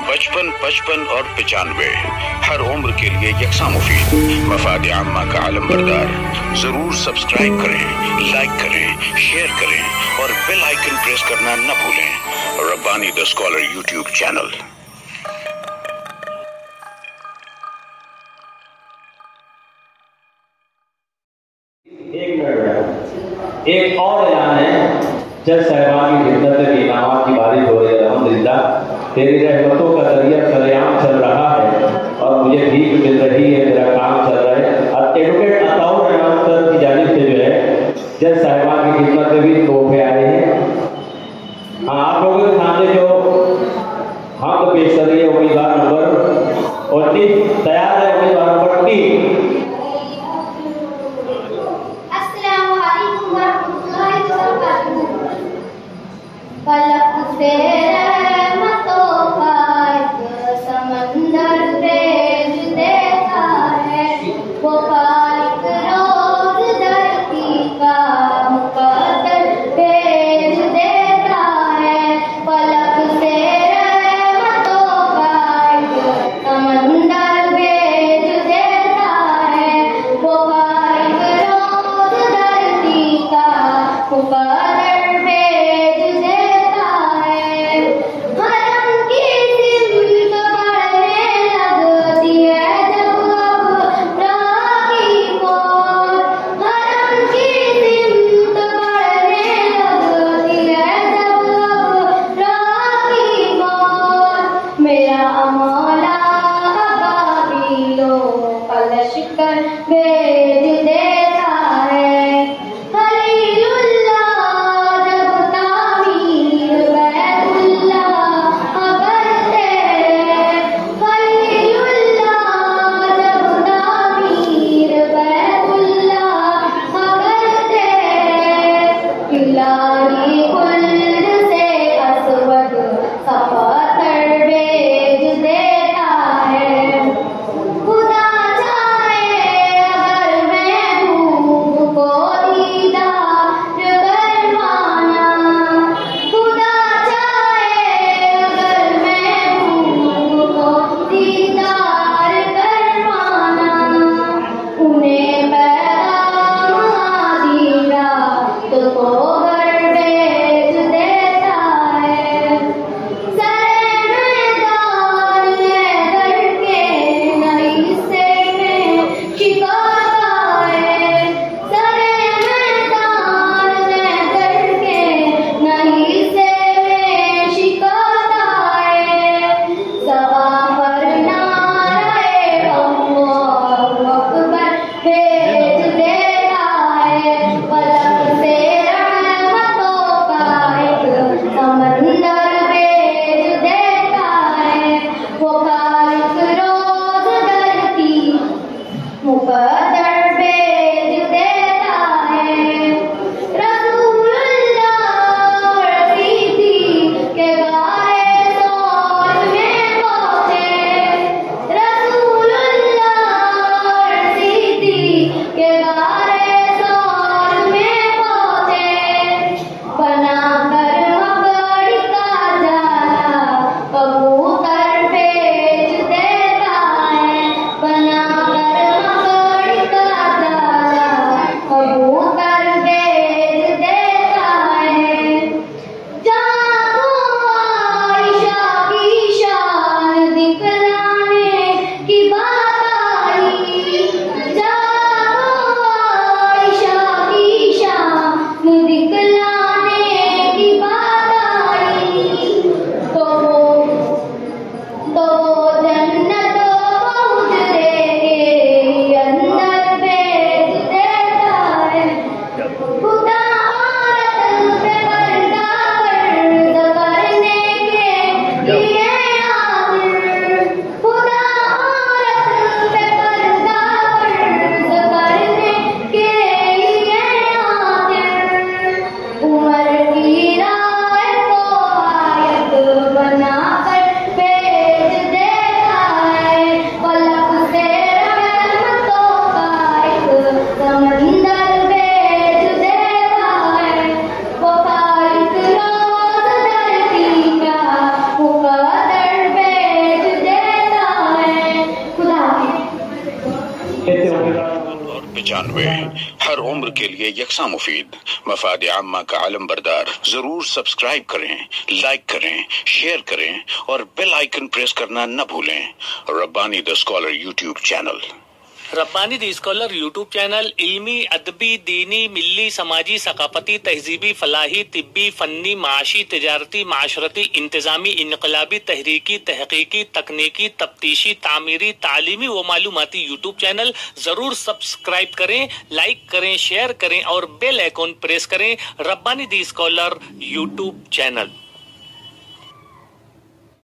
55, 55 और 95 हर उम्र के लिए यकसा मुफीद। मफाद आम्मा का आलम बरदार। जरूर सब्सक्राइब करें, लाइक करें, शेयर करें और बेल आइकन प्रेस करना न भूलें। Rabbani the scholar YouTube channel. एक और ऐलान है, जज साहिबान की खिदमत में इनामात की बारिश हो रही है। अल्हम्दुलिल्लाह तेरी रहमतों का दरिया सरेआम चल रहा है और मुझे भीख मिल रही है, मेरा काम चल रहा है। एडवोकेट अताउर रहमान सर की जानिब से जो है जज साहिबान की खिदमत में भी तोहफे आए हैं। हाँ, आप लोगों के सामने जो हम पेश कर रही है उम्मीदवार नंबर 29 तैयार है। उम्मीदवार नंबर 3। पलक से रहमतों का एक समंदर तेज देता है, वो खालिक रोज धरती का मुकद्दर भेज देता है। पलक से रहमतों का एक समंदर भेज देता 95। हर उम्र के लिए यकसा मुफीद, मफाद आम्मा का आलम बरदार। जरूर सब्सक्राइब करें, लाइक करें, शेयर करें और बेल आइकन प्रेस करना न भूलें। Rabbani the scholar YouTube channel. Rabbani the scholar YouTube channel इल्मी, अदबी, दीनी, मिल्ली, समाजी, सकाफती, तहजीबी, फलाही, तिब्बी, फन्नी, माशी, तिजारती, माशरती, इंतजामी, इनकलाबी, तहरीकी, तहकीकी, तकनीकी, तफ्तीशी, तामीरी, तालीमी व मालूमाती यूट्यूब चैनल। जरूर सब्सक्राइब करें, लाइक करें, शेयर करें और बेल आइकन प्रेस करें। Rabbani the scholar YouTube channel.